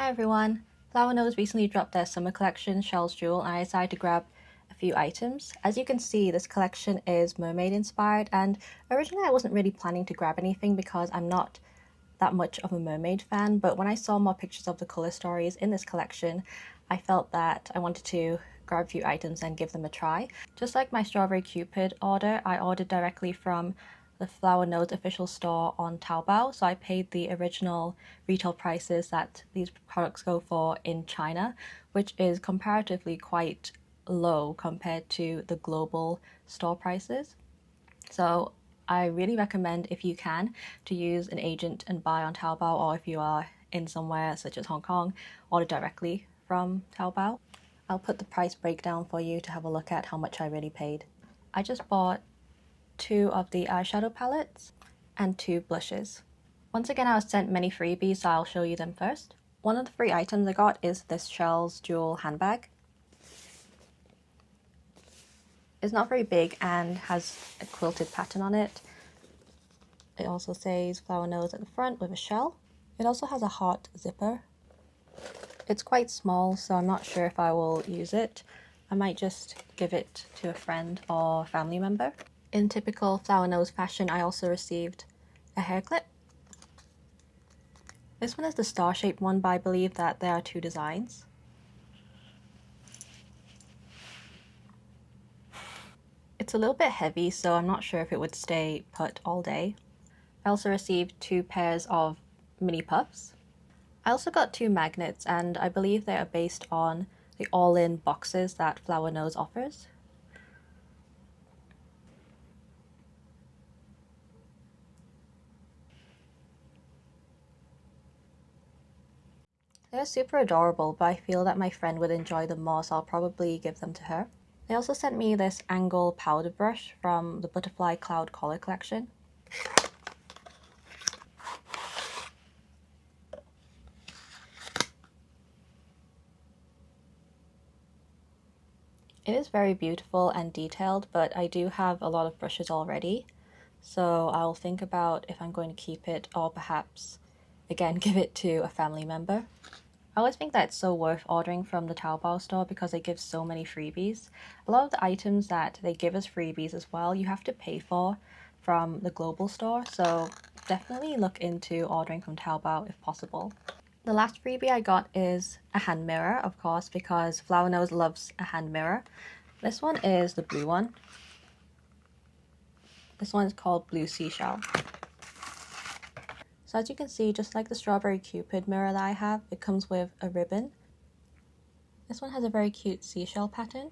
Hi everyone! Flower Nose recently dropped their summer collection, Shell's Jewel, and I decided to grab a few items. As you can see, this collection is mermaid inspired, and originally I wasn't really planning to grab anything because I'm not that much of a mermaid fan, but when I saw more pictures of the color stories in this collection, I felt that I wanted to grab a few items and give them a try. Just like my Strawberry Cupid order, I ordered directly from the Flower Nose official store on Taobao, so I paid the original retail prices that these products go for in China, which is comparatively quite low compared to the global store prices. So I really recommend, if you can, to use an agent and buy on Taobao, or if you are in somewhere such as Hong Kong, order directly from Taobao. I'll put the price breakdown for you to have a look at how much I really paid. I just bought 2 of the eyeshadow palettes and 2 blushes. Once again, I was sent many freebies, so I'll show you them first. One of the free items I got is this Shell's Jewel handbag. It's not very big and has a quilted pattern on it. It also says Flower Nose at the front with a shell. It also has a heart zipper. It's quite small, so I'm not sure if I will use it. I might just give it to a friend or family member. In typical Flower Nose fashion, I also received a hair clip. This one is the star-shaped one, but I believe that there are 2 designs. It's a little bit heavy, so I'm not sure if it would stay put all day. I also received 2 pairs of mini puffs. I also got 2 magnets, and I believe they are based on the all-in boxes that Flower Nose offers. They're super adorable, but I feel that my friend would enjoy them more, so I'll probably give them to her. They also sent me this angle powder brush from the Butterfly Cloud Color collection. It is very beautiful and detailed, but I do have a lot of brushes already, so I'll think about if I'm going to keep it or perhaps, again, give it to a family member. I always think that it's so worth ordering from the Taobao store because they give so many freebies. A lot of the items that they give as freebies as well, you have to pay for from the global store, so definitely look into ordering from Taobao if possible. The last freebie I got is a hand mirror, of course, because Flower Nose loves a hand mirror. This one is the blue one. This one is called Blue Seashell. So as you can see, just like the Strawberry Cupid mirror that I have, it comes with a ribbon. This one has a very cute seashell pattern.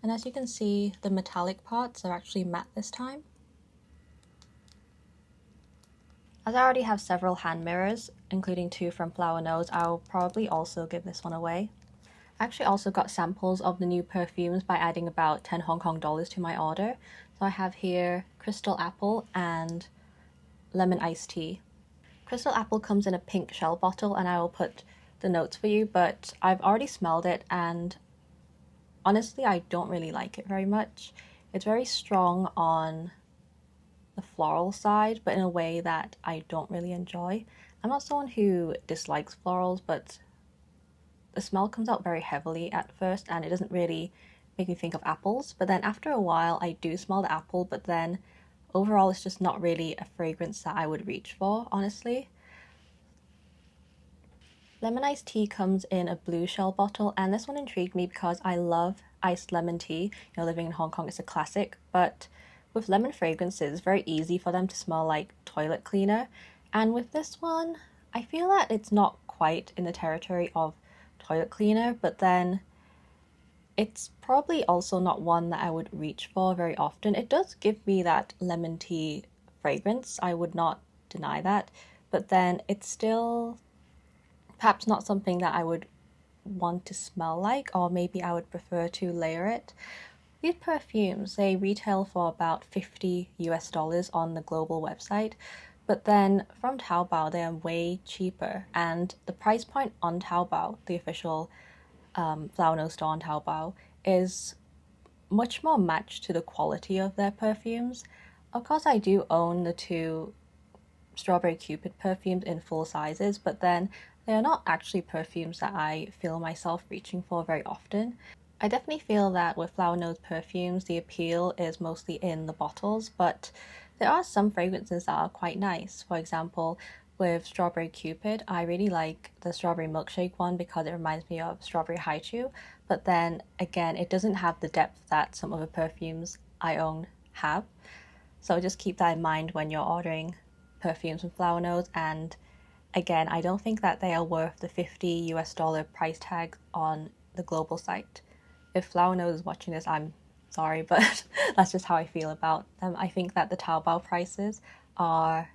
And as you can see, the metallic parts are actually matte this time. As I already have several hand mirrors, including 2 from Flower Nose, I'll probably also give this one away. I actually also got samples of the new perfumes by adding about 10 Hong Kong dollars to my order. So I have here Crystal Apple and Lemon Iced Tea. Crystal Apple comes in a pink shell bottle, and I will put the notes for you, but I've already smelled it and honestly I don't really like it very much. It's very strong on the floral side, but in a way that I don't really enjoy. I'm not someone who dislikes florals, but the smell comes out very heavily at first and it doesn't really make me think of apples. But then after a while I do smell the apple, but then overall it's just not really a fragrance that I would reach for, honestly. Lemon iced tea comes in a blue shell bottle, and this one intrigued me because I love iced lemon tea. You know, living in Hong Kong, it's a classic, but with lemon fragrances, it's very easy for them to smell like toilet cleaner. And with this one, I feel that it's not quite in the territory of toilet cleaner, but then it's probably also not one that I would reach for very often. It does give me that lemon tea fragrance, I would not deny that, but then it's still perhaps not something that I would want to smell like, or maybe I would prefer to layer it. These perfumes, they retail for about 50 US dollars on the global website, but then from Taobao they are way cheaper, and the price point on Taobao, the official Flower Nose store on Taobao, is much more matched to the quality of their perfumes. Of course, I do own the 2 Strawberry Cupid perfumes in full sizes, but then They are not actually perfumes that I feel myself reaching for very often. I definitely feel that with Flower Nose perfumes, the appeal is mostly in the bottles, but there are some fragrances that are quite nice. For example, with Strawberry Cupid, I really like the Strawberry Milkshake one because it reminds me of Strawberry Haichu, but then again, it doesn't have the depth that some other perfumes I own have. So just keep that in mind when you're ordering perfumes from Flower Nose. And again, I don't think that they are worth the $50 price tag on the global site. If Flower Nose is watching this, I'm sorry, but that's just how I feel about them. I think that the Taobao prices are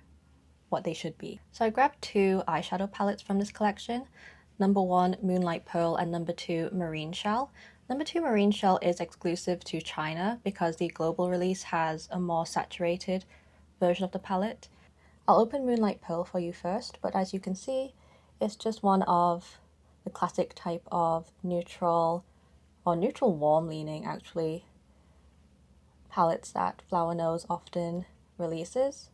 what they should be. So I grabbed two eyeshadow palettes from this collection. Number one, Moonlight Pearl, and number two, Marine Shell. Number two, Marine Shell is exclusive to China because the global release has a more saturated version of the palette. I'll open Moonlight Pearl for you first, but as you can see, it's just one of the classic type of neutral, or neutral warm leaning actually, palettes that Flower Nose often releases.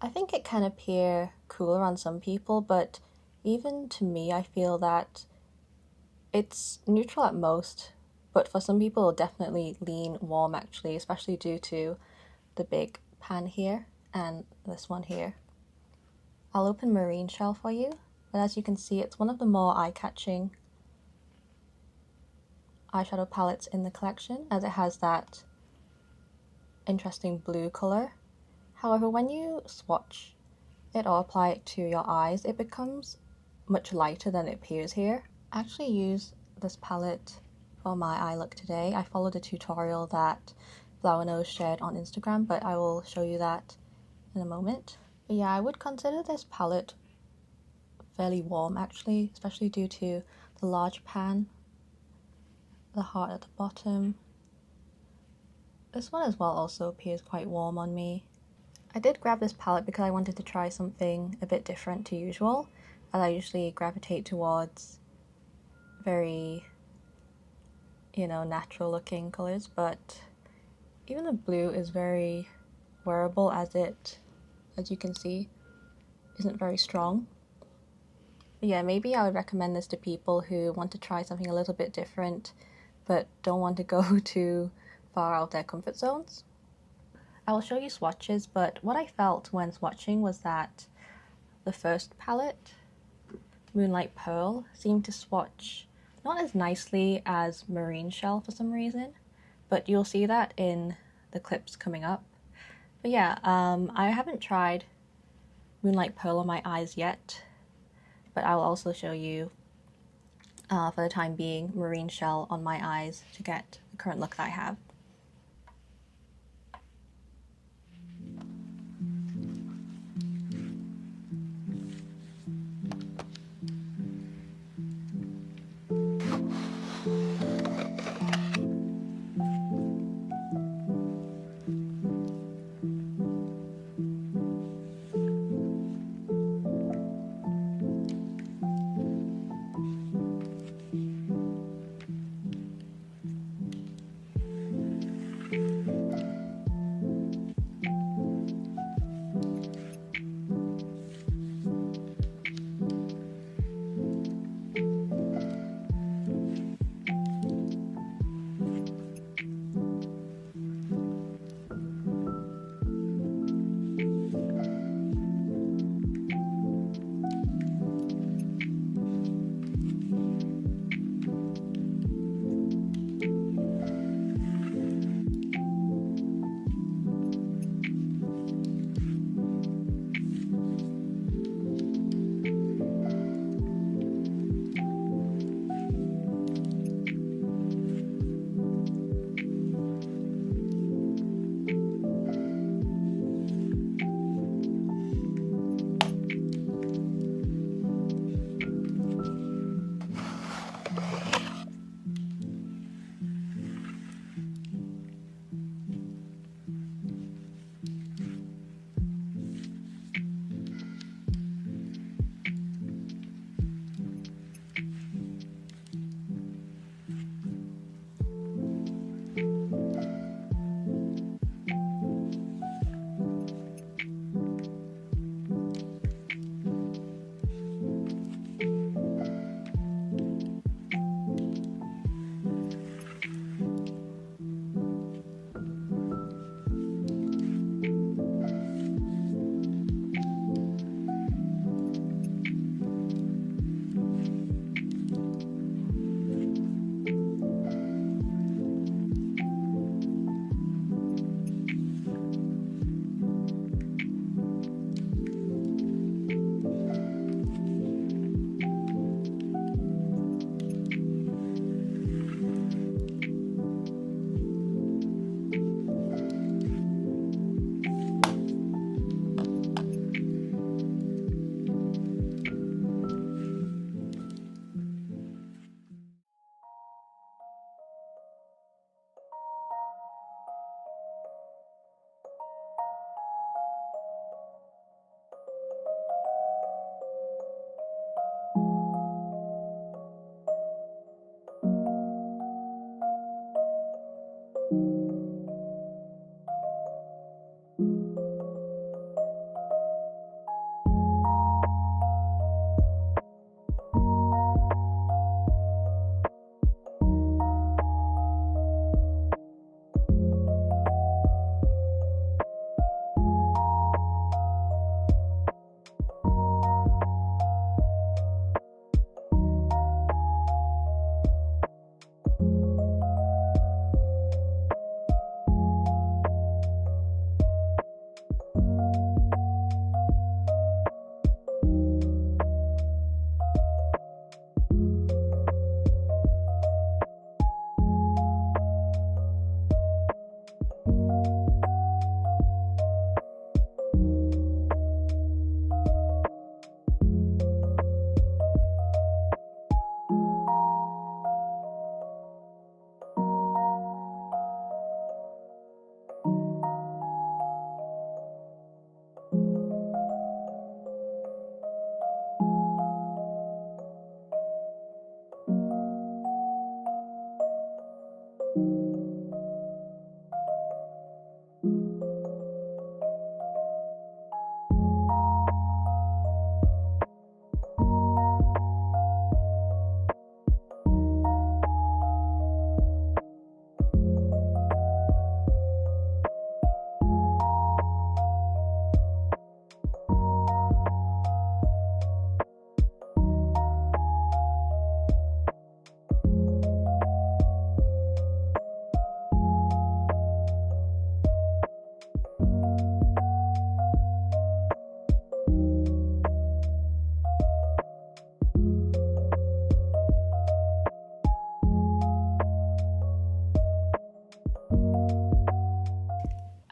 I think it can appear cooler on some people, but even to me, I feel that it's neutral at most, but for some people it'll definitely lean warm actually, especially due to the big pan here and this one here. I'll open Marine Shell for you, but as you can see, it's one of the more eye-catching eyeshadow palettes in the collection, as it has that interesting blue color. However, when you swatch it or apply it to your eyes, it becomes much lighter than it appears here. I actually use this palette for my eye look today. I followed a tutorial that Flower Nose shared on Instagram, but I will show you that in a moment. But yeah, I would consider this palette fairly warm actually, especially due to the large pan, the heart at the bottom. This one as well also appears quite warm on me. I did grab this palette because I wanted to try something a bit different to usual, as I usually gravitate towards very, natural looking colors, but even the blue is very wearable, as you can see, isn't very strong. But yeah, maybe I would recommend this to people who want to try something a little bit different but don't want to go too far out of their comfort zones. I will show you swatches, but what I felt when swatching was that the first palette, Moonlight Pearl, seemed to swatch not as nicely as Marine Shell for some reason, but you'll see that in the clips coming up. But yeah, I haven't tried Moonlight Pearl on my eyes yet, but I'll also show you, for the time being, Marine Shell on my eyes to get the current look that I have.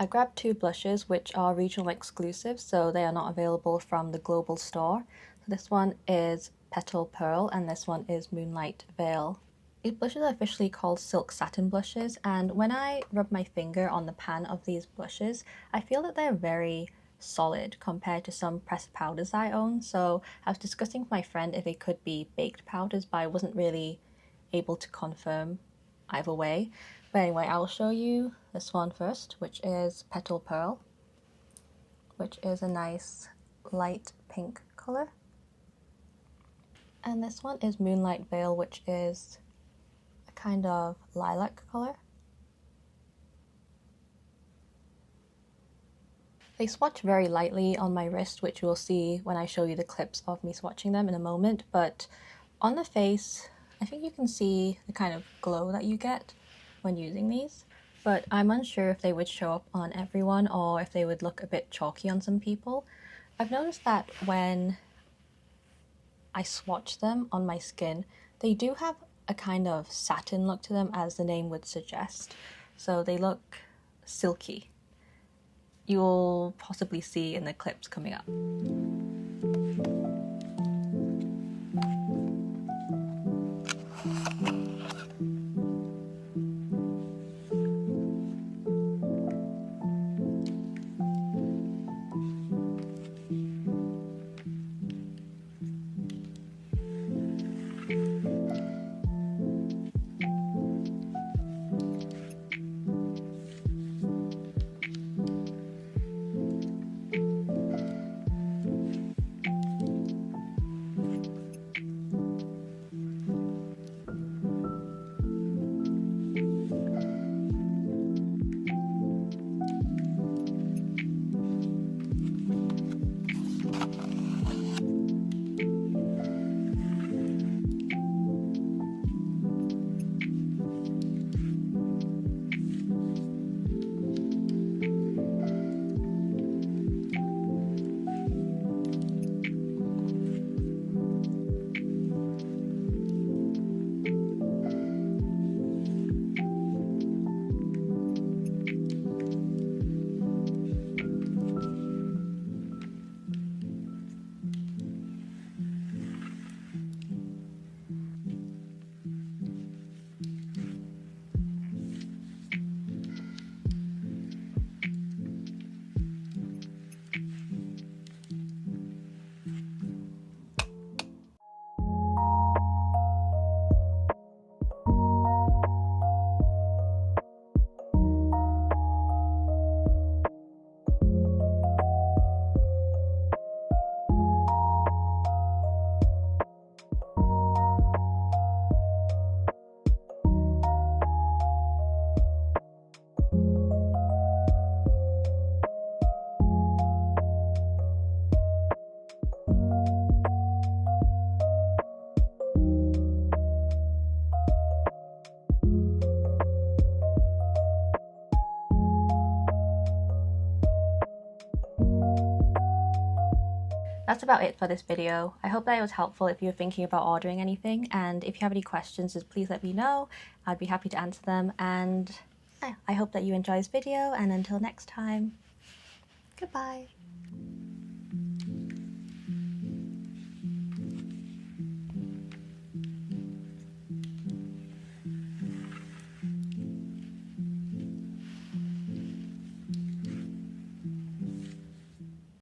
I grabbed two blushes which are regional exclusives, so they are not available from the global store. So this one is Petal Pearl and this one is Moonlight Veil. These blushes are officially called Silk Satin blushes, and when I rub my finger on the pan of these blushes, I feel that they're very solid compared to some pressed powders I own. So I was discussing with my friend if they could be baked powders, but I wasn't really able to confirm either way. But anyway, I'll show you this one first, which is Petal Pearl, which is a nice light pink color. And this one is Moonlight Veil, which is a kind of lilac color. They swatch very lightly on my wrist, which you'll see when I show you the clips of me swatching them in a moment, but on the face, I think you can see the kind of glow that you get when using these, but I'm unsure if they would show up on everyone or if they would look a bit chalky on some people. I've noticed that when I swatch them on my skin, they do have a kind of satin look to them, as the name would suggest, so they look silky. You'll possibly see in the clips coming up. That's about it for this video. I hope that it was helpful if you're thinking about ordering anything, and if you have any questions, just please let me know. I'd be happy to answer them, and I hope that you enjoy this video, and until next time, goodbye.